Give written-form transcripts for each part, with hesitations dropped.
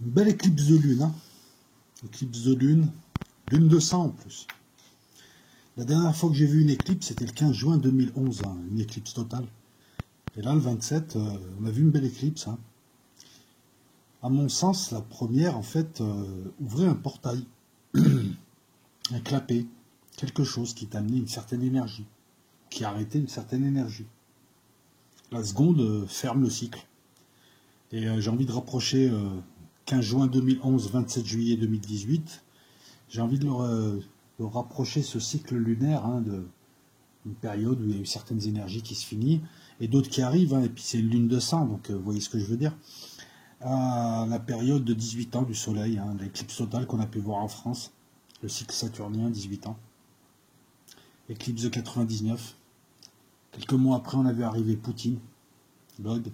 Une belle éclipse de lune, hein. Éclipse de lune, lune de sang en plus. La dernière fois que j'ai vu une éclipse, c'était le 15 juin 2011, hein, une éclipse totale. Et là, le 27, on a vu une belle éclipse. Hein. À mon sens, la première, en fait, ouvrait un portail, un clapet, quelque chose qui t'amenait une certaine énergie, qui arrêtait une certaine énergie. La seconde ferme le cycle. Et j'ai envie de rapprocher 15 juin 2011, 27 juillet 2018. J'ai envie de rapprocher ce cycle lunaire hein, d'une période où il y a eu certaines énergies qui se finissent et d'autres qui arrivent. Hein, et puis c'est une lune de sang, donc vous voyez ce que je veux dire. À la période de 18 ans du Soleil, hein, l'éclipse totale qu'on a pu voir en France, le cycle saturnien, 18 ans. Éclipse de 99. Quelques mois après, on a vu arriver Poutine, Log.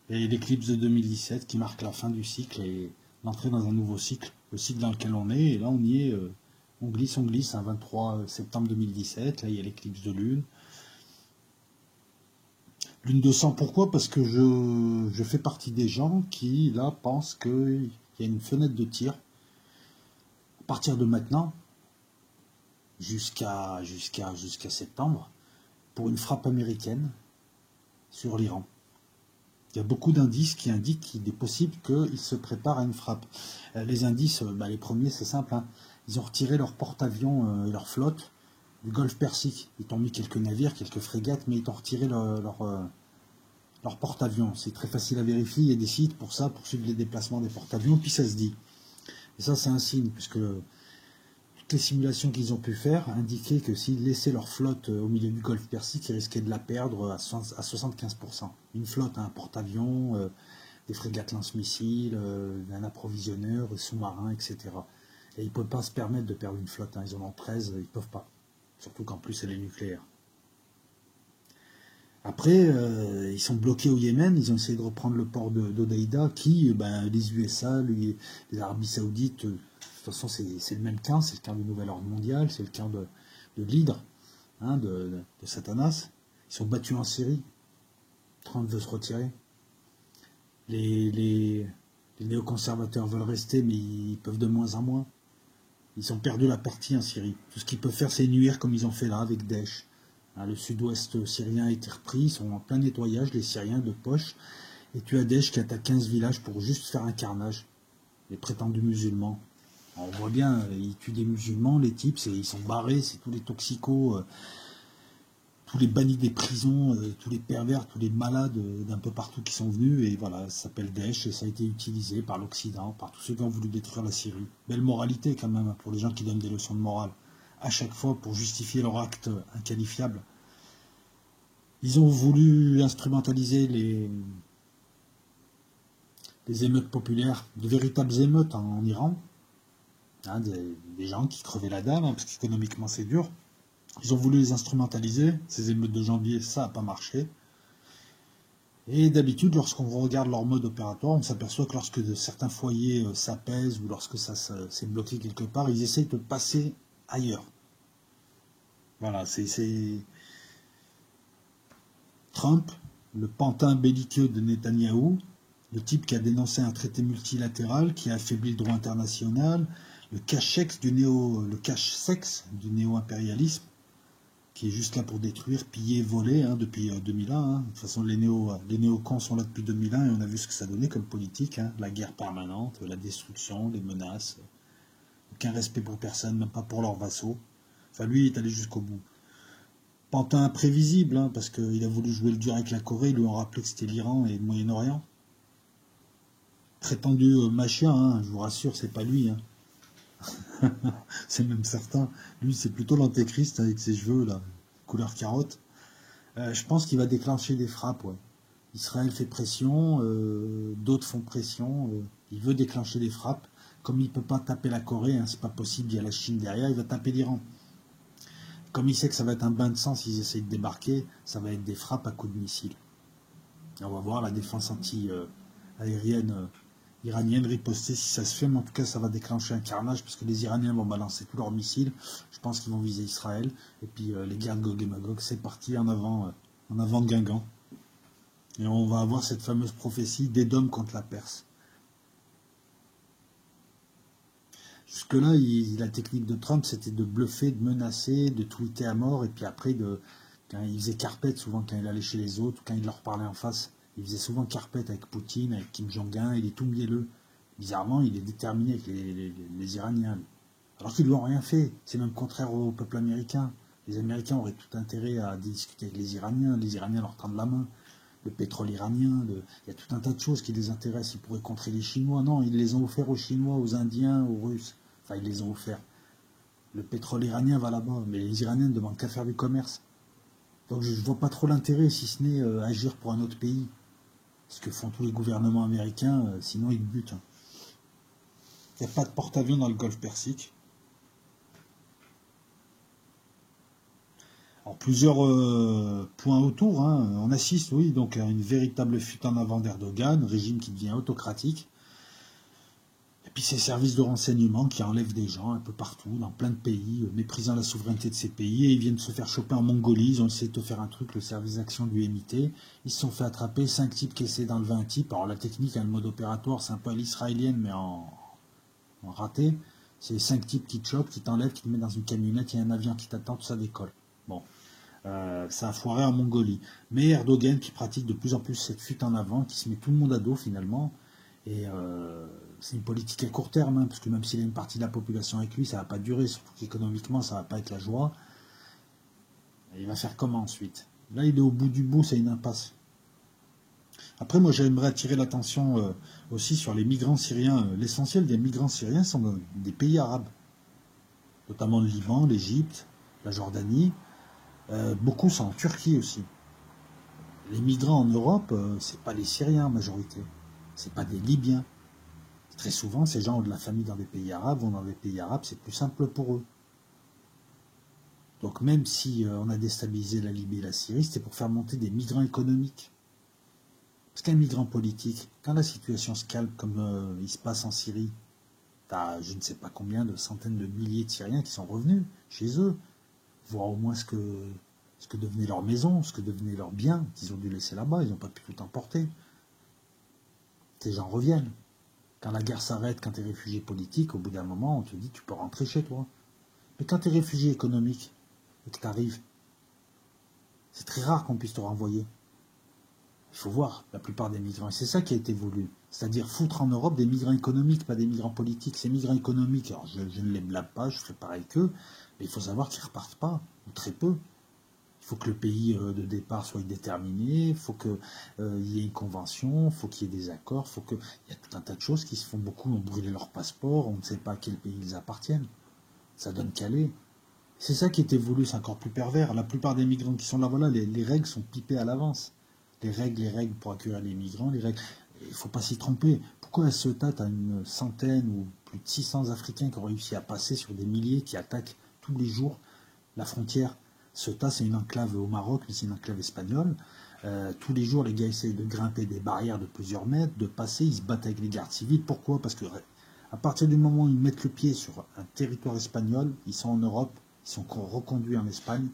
Et l'éclipse de 2017 qui marque la fin du cycle et l'entrée dans un nouveau cycle, le cycle dans lequel on est. Et là, on y est, on glisse, hein, 23 septembre 2017. Là, il y a l'éclipse de lune. Lune de sang, pourquoi? Parce que je fais partie des gens qui, là, pensent qu'il y a une fenêtre de tir à partir de maintenant jusqu'à septembre pour une frappe américaine sur l'Iran. Il y a beaucoup d'indices qui indiquent qu'il est possible qu'il se prépare à une frappe. Les indices, les premiers, c'est simple. Hein. Ils ont retiré leur porte-avions et leur flotte du golfe Persique. Ils t'ont mis quelques navires, quelques frégates, mais ils t'ont retiré leur porte-avions. C'est très facile à vérifier. Il y a des sites pour ça, pour suivre les déplacements des porte-avions, puis ça se dit. Et ça, c'est un signe, puisque toutes les simulations qu'ils ont pu faire indiquaient que s'ils laissaient leur flotte au milieu du golfe Persique, ils risquaient de la perdre à 75%. Une flotte, un porte-avions, des frégates lance-missiles, un approvisionneur, des sous-marins, etc. Et ils ne peuvent pas se permettre de perdre une flotte. Hein. Ils en ont 13, ils ne peuvent pas. Surtout qu'en plus, elle est nucléaire. Après, ils sont bloqués au Yémen, ils ont essayé de reprendre le port d'Hodeïda, qui, les USA, les Arabies Saoudites, de toute façon, c'est le même camp, c'est le camp du Nouvel Ordre Mondial, c'est le camp de l'Hydre, hein, de Satanas. Ils sont battus en Syrie. Trump veut se retirer. Les néoconservateurs veulent rester, mais ils peuvent de moins en moins. Ils ont perdu la partie en Syrie. Tout ce qu'ils peuvent faire, c'est nuire comme ils ont fait là avec Daesh. Le sud-ouest syrien a été repris, ils sont en plein nettoyage, les Syriens de poche. Et tu as Daesh qui attaque 15 villages pour juste faire un carnage. Les prétendus musulmans. Alors, on voit bien, ils tuent des musulmans, les types, ils sont barrés, c'est tous les toxicos, tous les bannis des prisons, tous les pervers, tous les malades d'un peu partout qui sont venus. Et voilà, ça s'appelle Daesh et ça a été utilisé par l'Occident, par tous ceux qui ont voulu détruire la Syrie. Belle moralité quand même, pour les gens qui donnent des leçons de morale. À chaque fois pour justifier leur acte inqualifiable. Ils ont voulu instrumentaliser les émeutes populaires, de véritables émeutes en Iran, hein, des gens qui crevaient la dalle, hein, parce qu'économiquement c'est dur. Ils ont voulu les instrumentaliser, ces émeutes de janvier, ça n'a pas marché. Et d'habitude, lorsqu'on regarde leur mode opératoire, on s'aperçoit que lorsque certains foyers s'apaisent ou lorsque ça s'est bloqué quelque part, ils essayent de passer ailleurs. Voilà, c'est Trump, le pantin belliqueux de Netanyahou, le type qui a dénoncé un traité multilatéral, qui a affaibli le droit international, le cache-sexe du néo-impérialisme, qui est juste là pour détruire, piller, voler hein, depuis 2001. Hein. De toute façon, les néocons sont là depuis 2001 et on a vu ce que ça donnait comme politique. Hein. La guerre permanente, la destruction, les menaces, aucun respect pour personne, même pas pour leurs vassaux. Enfin, lui, il est allé jusqu'au bout. Pantin imprévisible, hein, parce qu'il a voulu jouer le dur avec la Corée, ils lui ont rappelé que c'était l'Iran et le Moyen-Orient. Prétendu machin, hein, je vous rassure, c'est pas lui. Hein. C'est même certain. Lui, c'est plutôt l'antéchrist avec ses cheveux, là, couleur carotte. Je pense qu'il va déclencher des frappes, ouais. Israël fait pression, d'autres font pression, il veut déclencher des frappes. Comme il ne peut pas taper la Corée, hein, c'est pas possible, il y a la Chine derrière, il va taper l'Iran. Comme il sait que ça va être un bain de sang s'ils essayent de débarquer, ça va être des frappes à coups de missiles. Et on va voir la défense anti-aérienne iranienne riposter si ça se fait, mais en tout cas ça va déclencher un carnage parce que les Iraniens vont balancer tous leurs missiles. Je pense qu'ils vont viser Israël. Et puis les guerres de Gog et Magog, c'est parti en avant de Guingamp. Et on va avoir cette fameuse prophétie d'Édom contre la Perse. Jusque-là, la technique de Trump, c'était de bluffer, de menacer, de tweeter à mort, et puis après, quand il faisait carpette, souvent quand il allait chez les autres, quand il leur parlait en face, il faisait souvent carpette avec Poutine, avec Kim Jong-un, il est tout mielleux. Bizarrement, il est déterminé avec les Iraniens. Alors qu'ils lui ont rien fait. C'est même contraire au peuple américain. Les Américains auraient tout intérêt à discuter avec les Iraniens leur tendent la main. Le pétrole iranien, il y a tout un tas de choses qui les intéressent. Ils pourraient contrer les Chinois. Non, ils les ont offerts aux Chinois, aux Indiens, aux Russes. Enfin, ils les ont offerts. Le pétrole iranien va là-bas, mais les Iraniens ne demandent qu'à faire du commerce. Donc je ne vois pas trop l'intérêt, si ce n'est agir pour un autre pays. Ce que font tous les gouvernements américains, sinon ils butent. Il n'y a pas de porte-avions dans le golfe Persique. Alors, plusieurs points autour. On assiste, oui, donc à une véritable fuite en avant d'Erdogan, régime qui devient autocratique. Et puis ces services de renseignement qui enlèvent des gens un peu partout, dans plein de pays, méprisant la souveraineté de ces pays. Et ils viennent se faire choper en Mongolie. Ils ont essayé de faire un truc, le service d'action du MIT. Ils se sont fait attraper 5 types qui essaient d'enlever un type. Alors la technique, le mode opératoire, c'est un peu à l'israélienne, mais en raté. C'est 5 types qui te chopent, qui t'enlèvent, qui te mettent dans une camionnette, il y a un avion qui t'attend, tout ça décolle. Bon. Ça a foiré en Mongolie. Mais Erdogan qui pratique de plus en plus cette fuite en avant, qui se met tout le monde à dos finalement, et c'est une politique à court terme, parce que même s'il y a une partie de la population avec lui, ça ne va pas durer, surtout qu'économiquement, ça ne va pas être la joie. Et il va faire comment ensuite? Là, il est au bout du bout, c'est une impasse. Après, moi, j'aimerais attirer l'attention aussi sur les migrants syriens. L'essentiel des migrants syriens sont dans des pays arabes, notamment le Liban, l'Égypte, la Jordanie. Beaucoup sont en Turquie aussi. Les migrants en Europe, c'est pas les Syriens en majorité, c'est pas des Libyens. Très souvent, ces gens ont de la famille dans des pays arabes, vont dans des pays arabes, c'est plus simple pour eux. Donc même si on a déstabilisé la Libye et la Syrie, c'était pour faire monter des migrants économiques. Parce qu'un migrant politique, quand la situation se calme comme il se passe en Syrie, t'as je ne sais pas combien de centaines de milliers de Syriens qui sont revenus chez eux, voir au moins ce que devenait leur maison, ce que devenaient leurs biens qu'ils ont dû laisser là-bas, ils n'ont pas pu tout emporter. Ces gens reviennent. Quand la guerre s'arrête, quand tu es réfugié politique, au bout d'un moment, on te dit tu peux rentrer chez toi. Mais quand tu es réfugié économique et que tu arrives, c'est très rare qu'on puisse te renvoyer. Il faut voir la plupart des migrants. Et c'est ça qui a été voulu. C'est-à-dire foutre en Europe des migrants économiques, pas des migrants politiques. Ces migrants économiques, alors je ne les blâme pas, je ferai pareil qu'eux, mais il faut savoir qu'ils ne repartent pas, ou très peu. Il faut que le pays de départ soit déterminé, il faut qu'il y ait une convention, il faut qu'il y ait des accords, il y a tout un tas de choses qui se font. Beaucoup ont brûlé leur passeport, on ne sait pas à quel pays ils appartiennent. Ça donne Calais. C'est ça qui était voulu, c'est encore plus pervers. La plupart des migrants qui sont là, voilà, les règles sont pipées à l'avance. Les règles pour accueillir les migrants, les règles. Il ne faut pas s'y tromper. Pourquoi à Ceuta, tu as une centaine ou plus de 600 Africains qui ont réussi à passer sur des milliers qui attaquent tous les jours la frontière? Ceuta, c'est une enclave au Maroc, mais c'est une enclave espagnole. Tous les jours, les gars essayent de grimper des barrières de plusieurs mètres, de passer, ils se battent avec les gardes civils. Pourquoi? Parce que à partir du moment où ils mettent le pied sur un territoire espagnol, ils sont en Europe, ils sont reconduits en Espagne,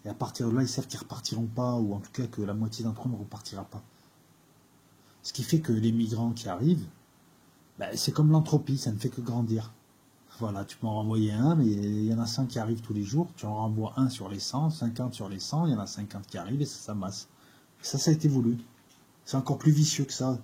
et à partir de là, ils savent qu'ils ne repartiront pas, ou en tout cas que la moitié d'entre eux ne repartira pas. Ce qui fait que les migrants qui arrivent, c'est comme l'entropie, ça ne fait que grandir. Voilà, tu peux en renvoyer un, mais il y en a 5 qui arrivent tous les jours, tu en renvoies un sur les 100, 50 sur les 100, il y en a 50 qui arrivent et ça s'amasse. Ça a été voulu. C'est encore plus vicieux que ça.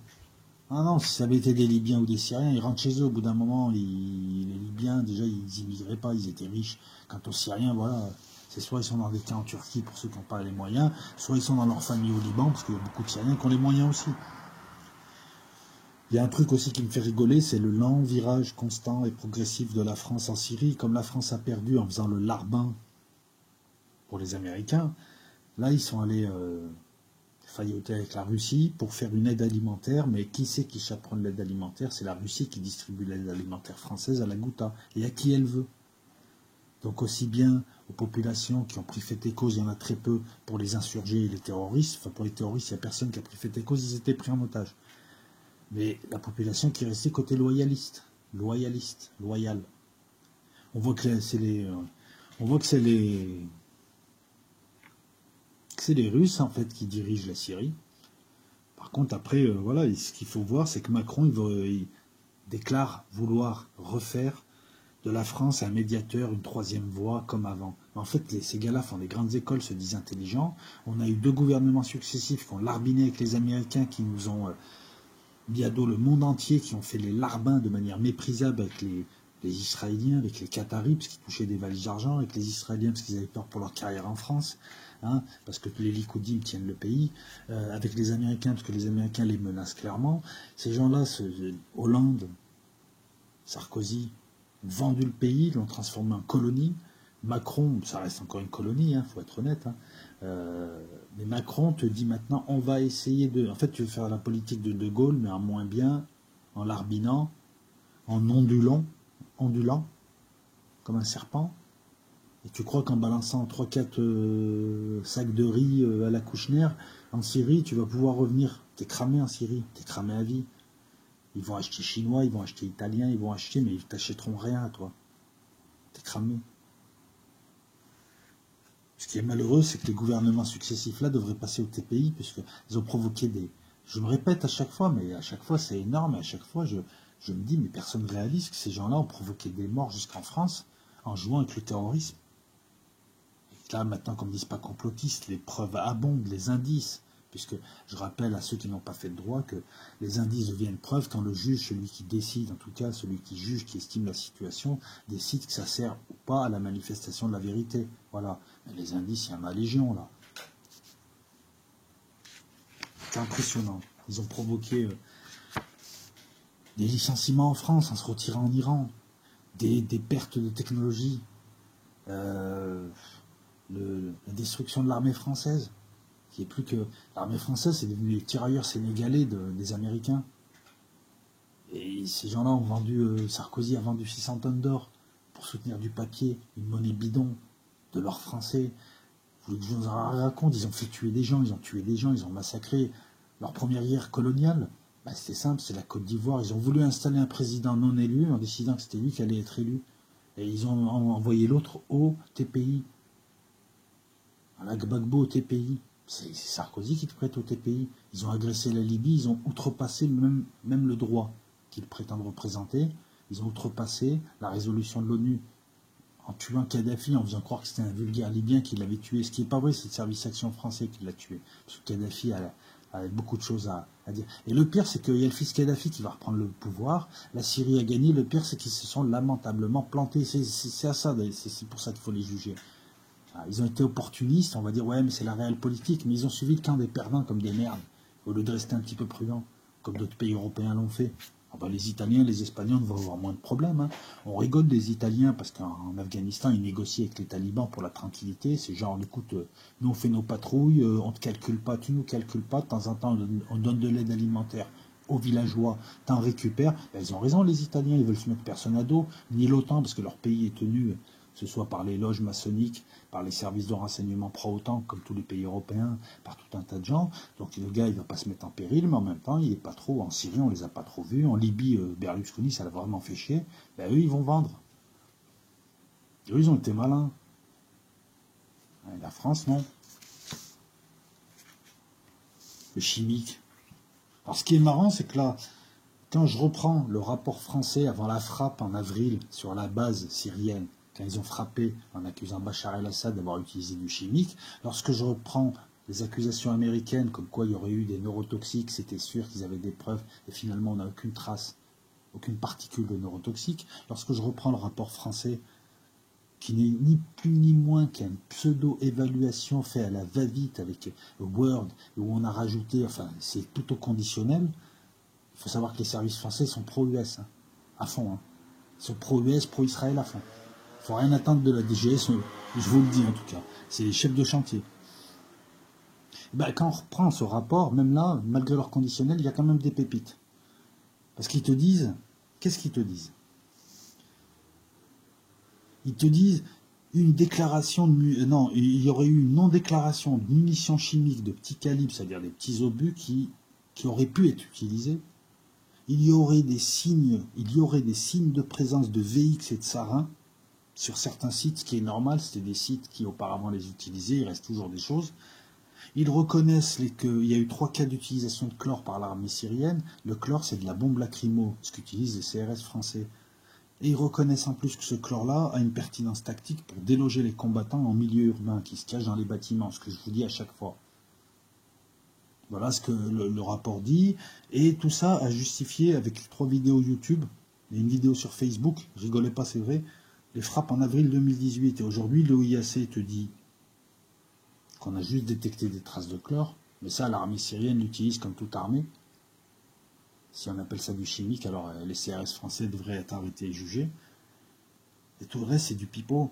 Ah non, si ça avait été des Libyens ou des Syriens, ils rentrent chez eux, au bout d'un moment, les Libyens, déjà, ils n'immigraient pas, ils étaient riches. Quant aux Syriens, voilà, c'est soit ils sont dans des camps en Turquie pour ceux qui n'ont pas les moyens, soit ils sont dans leur famille au Liban, parce qu'il y a beaucoup de Syriens qui ont les moyens aussi. Il y a un truc aussi qui me fait rigoler, c'est le lent virage constant et progressif de la France en Syrie. Comme la France a perdu en faisant le larbin pour les Américains, là ils sont allés failloter avec la Russie pour faire une aide alimentaire, mais qui c'est qui chaperonne l'aide alimentaire? C'est la Russie qui distribue l'aide alimentaire française à la Ghouta, et à qui elle veut. Donc aussi bien aux populations qui ont pris fait et cause, il y en a très peu pour les insurgés et les terroristes. Enfin pour les terroristes, il n'y a personne qui a pris fait et cause, ils étaient pris en otage. Mais la population qui est restée côté loyaliste, loyal. On voit que c'est les Russes en fait qui dirigent la Syrie. Par contre après voilà, ce qu'il faut voir c'est que Macron il déclare vouloir refaire de la France un médiateur, une troisième voie, comme avant. Mais en fait, ces gars-là font des grandes écoles, se disent intelligents. On a eu 2 gouvernements successifs qui ont larbiné avec les Américains, qui nous ont mis à dos le monde entier, qui ont fait les larbins de manière méprisable avec les Israéliens, avec les Qataris, parce qu'ils touchaient des valises d'argent, avec les Israéliens, parce qu'ils avaient peur pour leur carrière en France, hein, parce que les Likoudim tiennent le pays, avec les Américains, parce que les Américains les menacent clairement. Ces gens-là, Hollande, Sarkozy, ont vendu le pays, l'ont transformé en colonie. Macron, ça reste encore une colonie, faut être honnête, mais Macron te dit maintenant, on va essayer de... En fait, tu veux faire la politique de De Gaulle, mais en moins bien, en larbinant, en ondulant, comme un serpent. Et tu crois qu'en balançant 3-4 sacs de riz à la Kouchner, en Syrie, tu vas pouvoir revenir. T'es cramé en Syrie, t'es cramé à vie. Ils vont acheter chinois, ils vont acheter italien, ils vont acheter, mais ils t'achèteront rien à toi. T'es cramé. Ce qui est malheureux, c'est que les gouvernements successifs là devraient passer au TPI, puisqu'ils ont provoqué des... Je me répète à chaque fois, mais à chaque fois c'est énorme, et à chaque fois je me dis, mais personne ne réalise que ces gens-là ont provoqué des morts jusqu'en France en jouant avec le terrorisme. Et là, maintenant, comme disent pas complotistes, les preuves abondent, les indices, puisque je rappelle à ceux qui n'ont pas fait de droit que les indices deviennent preuves quand le juge, celui qui décide, en tout cas celui qui juge, qui estime la situation, décide que ça sert ou pas à la manifestation de la vérité. Voilà. Mais les indices, il y en a légion, là. C'est impressionnant. Ils ont provoqué des licenciements en France en se retirant en Iran, des pertes de technologie, la destruction de l'armée française, qui est plus que... L'armée française, c'est devenu les tirailleurs sénégalais des Américains. Et ces gens-là ont vendu... Sarkozy a vendu 600 tonnes d'or pour soutenir du papier, une monnaie bidon, de l'or français. Vous voulez que je vous en raconte? Ils ont fait tuer des gens, ils ont tué des gens, ils ont massacré. Leur première guerre coloniale, c'était simple, c'est la Côte d'Ivoire. Ils ont voulu installer un président non élu en décidant que c'était lui qui allait être élu. Et ils ont envoyé l'autre au TPI. À Gbagbo au TPI. C'est Sarkozy qui te prête au TPI. Ils ont agressé la Libye, ils ont outrepassé même le droit qu'ils prétendent représenter. Ils ont outrepassé la résolution de l'ONU en tuant Kadhafi, en faisant croire que c'était un vulgaire Libyen qui l'avait tué. Ce qui n'est pas vrai, c'est le service action français qui l'a tué. Parce que Kadhafi avait beaucoup de choses à dire. Et le pire, c'est qu'il y a le fils Kadhafi qui va reprendre le pouvoir. La Syrie a gagné. Le pire, c'est qu'ils se sont lamentablement plantés. C'est à ça, c'est pour ça qu'il faut les juger. Ils ont été opportunistes, on va dire, ouais, mais c'est la réelle politique. Mais ils ont suivi le camp des perdants comme des merdes, au lieu de rester un petit peu prudents, comme d'autres pays européens l'ont fait. Les Italiens, les Espagnols vont avoir moins de problèmes. On rigole des Italiens parce qu'en Afghanistan, ils négocient avec les talibans pour la tranquillité. C'est genre, écoute, nous on fait nos patrouilles, on ne te calcule pas, tu nous calcules pas. De temps en temps, on donne de l'aide alimentaire aux villageois, t'en récupères. Ils ont raison, les Italiens, ils veulent se mettre personne à dos, ni l'OTAN, parce que leur pays est tenu, que ce soit par les loges maçonniques, par les services de renseignement pro-OTAN, comme tous les pays européens, par tout un tas de gens. Donc le gars, il ne va pas se mettre en péril, mais en même temps, il n'est pas trop... En Syrie, on ne les a pas trop vus. En Libye, Berlusconi, ça l'a vraiment fait chier. Eux, ils vont vendre. Eux, ils ont été malins. Et la France, non. Le chimique. Alors, ce qui est marrant, c'est que là, quand je reprends le rapport français avant la frappe en avril sur la base syrienne, quand ils ont frappé en accusant Bachar el-Assad d'avoir utilisé du chimique, lorsque je reprends les accusations américaines comme quoi il y aurait eu des neurotoxiques, c'était sûr qu'ils avaient des preuves, et finalement on n'a aucune trace, aucune particule de neurotoxique, lorsque je reprends le rapport français, qui n'est ni plus ni moins qu'une pseudo-évaluation faite à la va-vite avec Word, où on a rajouté, enfin c'est tout au conditionnel, il faut savoir que les services français sont pro-US, à fond, ils sont pro-US, pro-Israël à fond. Il ne faut rien attendre de la DGS, je vous le dis en tout cas. C'est les chefs de chantier. Quand on reprend ce rapport, même là, malgré leur conditionnel, il y a quand même des pépites. Parce qu'ils te disent, qu'est-ce qu'ils te disent? Ils te disent une déclaration de... non, il y aurait eu une non-déclaration de munitions chimiques de petit calibre, c'est-à-dire des petits obus qui auraient pu être utilisés. Il y aurait des signes de présence de VX et de sarin sur certains sites, ce qui est normal, c'était des sites qui auparavant les utilisaient, il reste toujours des choses. Ils reconnaissent qu'il y a eu 3 cas d'utilisation de chlore par l'armée syrienne. Le chlore, c'est de la bombe lacrymo, ce qu'utilisent les CRS français. Et ils reconnaissent en plus que ce chlore-là a une pertinence tactique pour déloger les combattants en milieu urbain qui se cachent dans les bâtiments, ce que je vous dis à chaque fois. Voilà ce que le rapport dit. Et tout ça a justifié avec 3 vidéos YouTube et une vidéo sur Facebook, rigolez pas, c'est vrai, les frappes en avril 2018. Et aujourd'hui, l'OIAC te dit qu'on a juste détecté des traces de chlore, mais ça, l'armée syrienne l'utilise comme toute armée. Si on appelle ça du chimique, alors les CRS français devraient être arrêtés et jugés. Et tout le reste, c'est du pipeau.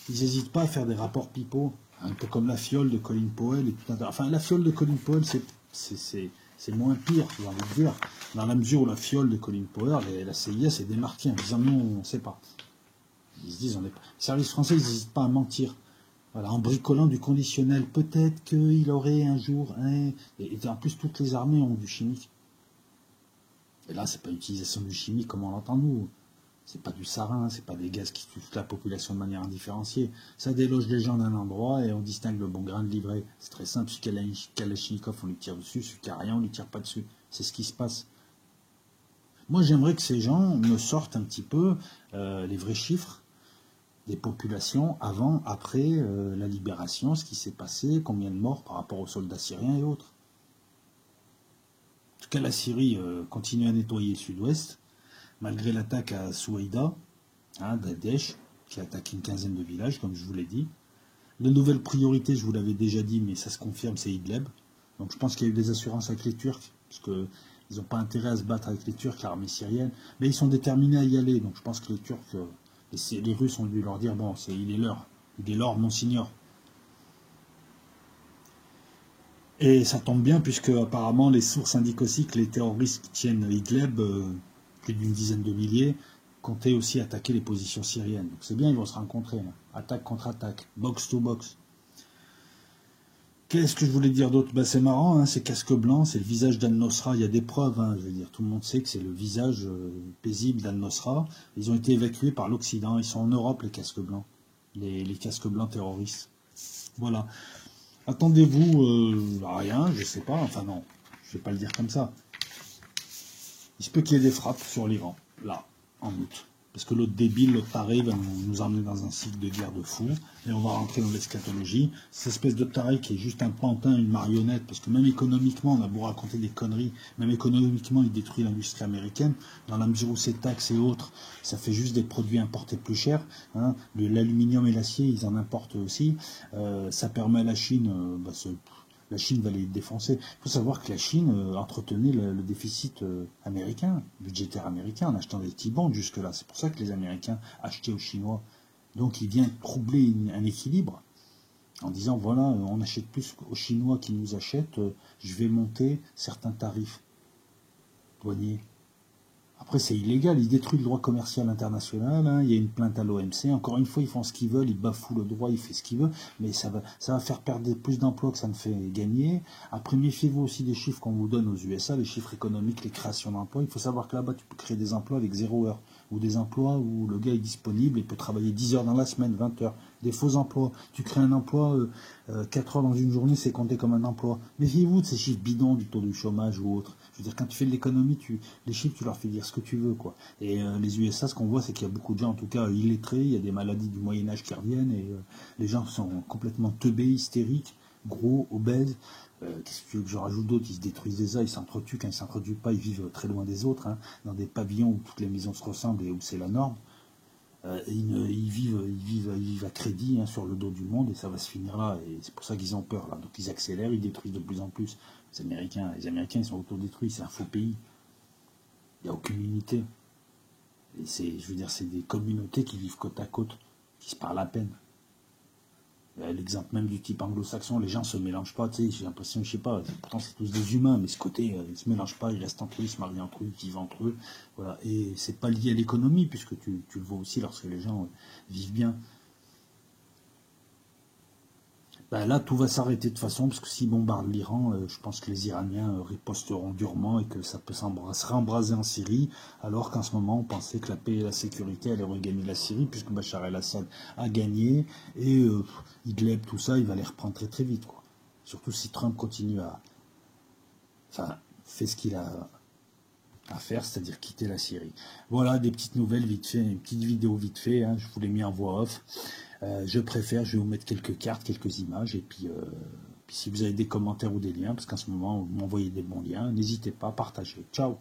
Ils n'hésitent pas à faire des rapports pipeau, un peu comme la fiole de Colin Powell. Et tout un... Enfin, la fiole de Colin Powell, c'est moins pire, j'ai envie de dire, dans la mesure où la fiole de Colin Powell, la CIA s'est démarquée en disant non, on ne sait pas. Ils se disent, on est pas... Les services français, ils n'hésitent pas à mentir. Voilà, en bricolant du conditionnel, peut-être qu'il aurait un jour Et en plus, toutes les armées ont du chimique. Et là, c'est pas l'utilisation du chimique comme on l'entend nous. C'est pas du sarin, c'est pas des gaz qui tuent toute la population de manière indifférenciée. Ça déloge les gens d'un endroit et on distingue le bon grain de livret. C'est très simple, celui qui a la Kalachnikov, on lui tire dessus, celui qui a rien, on lui tire pas dessus. C'est ce qui se passe. Moi, j'aimerais que ces gens me sortent un petit peu les vrais chiffres des populations avant, après la libération, ce qui s'est passé, combien de morts par rapport aux soldats syriens et autres. En tout cas, la Syrie continue à nettoyer le sud-ouest, malgré l'attaque à Souaïda, d'Daesh, qui a attaqué une quinzaine de villages, comme je vous l'ai dit. La nouvelle priorité, je vous l'avais déjà dit, mais ça se confirme, c'est Idlib. Donc je pense qu'il y a eu des assurances avec les Turcs, parce qu'ils n'ont pas intérêt à se battre avec les Turcs, l'armée syrienne, mais ils sont déterminés à y aller. Donc je pense que les Turcs, les Russes ont dû leur dire, bon, il est l'heure, monsignor. Et ça tombe bien, puisque apparemment les sources indiquent aussi que les terroristes qui tiennent Idlib, plus d'une dizaine de milliers, comptaient aussi attaquer les positions syriennes. Donc c'est bien, ils vont se rencontrer. Là. Attaque contre attaque, box to box. Qu'est-ce que je voulais dire d'autre? C'est marrant, ces casques blancs, c'est le visage d'Al-Nosra. Il y a des preuves, je veux dire, tout le monde sait que c'est le visage paisible d'Al-Nosra. Ils ont été évacués par l'Occident. Ils sont en Europe, les casques blancs. Les casques blancs terroristes. Voilà. Attendez-vous à rien, je sais pas, enfin non, je vais pas le dire comme ça. Il se peut qu'il y ait des frappes sur l'Iran, là, en août. Parce que l'autre débile, l'autre taré, va nous emmener dans un cycle de guerre de fou, et on va rentrer dans l'eschatologie. Cette espèce de taré qui est juste un pantin, une marionnette, parce que même économiquement, on a beau raconter des conneries, même économiquement, il détruit l'industrie américaine, dans la mesure où ces taxes et autres, ça fait juste des produits importés plus chers. L'aluminium et l'acier, ils en importent aussi. Ça permet à la Chine, la Chine va les défoncer. Il faut savoir que la Chine entretenait le déficit américain, budgétaire américain, en achetant des T-bonds jusque-là. C'est pour ça que les Américains achetaient aux Chinois. Donc il vient troubler un équilibre en disant, voilà, on achète plus aux Chinois qui nous achètent, je vais monter certains tarifs douaniers. Après, c'est illégal, ils détruisent le droit commercial international, il y a une plainte à l'OMC, encore une fois, ils font ce qu'ils veulent, ils bafouent le droit, ils font ce qu'ils veulent, mais ça va faire perdre plus d'emplois que ça ne fait gagner. Après, méfiez-vous aussi des chiffres qu'on vous donne aux USA, les chiffres économiques, les créations d'emplois. Il faut savoir que là-bas, tu peux créer des emplois avec 0 heure, ou des emplois où le gars est disponible et peut travailler 10 heures dans la semaine, 20 heures. Des faux emplois. Tu crées un emploi, 4 heures dans une journée, c'est compté comme un emploi. Méfiez-vous de ces chiffres bidons du taux du chômage ou autre. Je veux dire, quand tu fais de l'économie, les chiffres, tu leur fais dire ce que tu veux, quoi. Et les USA, ce qu'on voit, c'est qu'il y a beaucoup de gens, en tout cas illettrés, il y a des maladies du Moyen-Âge qui reviennent, et les gens sont complètement teubés, hystériques, gros, obèses. Qu'est-ce que tu veux que je rajoute d'autre? Ils se détruisent des ailes, ils s'entretuent. Quand ils ne s'entretuent pas, ils vivent très loin des autres, dans des pavillons où toutes les maisons se ressemblent et où c'est la norme. Ils vivent à crédit sur le dos du monde, et ça va se finir là. Et c'est pour ça qu'ils ont peur, là. Donc ils accélèrent, ils détruisent de plus en plus. Les Américains, ils sont autodétruits, c'est un faux pays. Il n'y a aucune unité. Et je veux dire, c'est des communautés qui vivent côte à côte, qui se parlent à peine. L'exemple même du type anglo-saxon, les gens se mélangent pas, tu sais, j'ai l'impression, je sais pas, pourtant c'est tous des humains, mais ce côté, ils se mélangent pas, ils restent entre eux, ils se marient entre eux, ils vivent entre eux, voilà, et c'est pas lié à l'économie, puisque tu le vois aussi lorsque les gens vivent bien. Là, tout va s'arrêter de toute façon, parce que s'ils bombardent l'Iran, je pense que les Iraniens riposteront durement et que ça peut se rembraser en Syrie, alors qu'en ce moment, on pensait que la paix et la sécurité allaient regagner la Syrie, puisque Bachar el-Assad a gagné, et Idlib, tout ça, il va les reprendre très très vite, quoi. Surtout si Trump continue fait ce qu'il a à faire, c'est-à-dire quitter la Syrie. Voilà, des petites nouvelles vite fait, une petite vidéo vite fait, hein, je vous l'ai mis en voix off. Je vais vous mettre quelques cartes, quelques images, et puis si vous avez des commentaires ou des liens, parce qu'en ce moment, vous m'envoyez des bons liens, n'hésitez pas à partager. Ciao!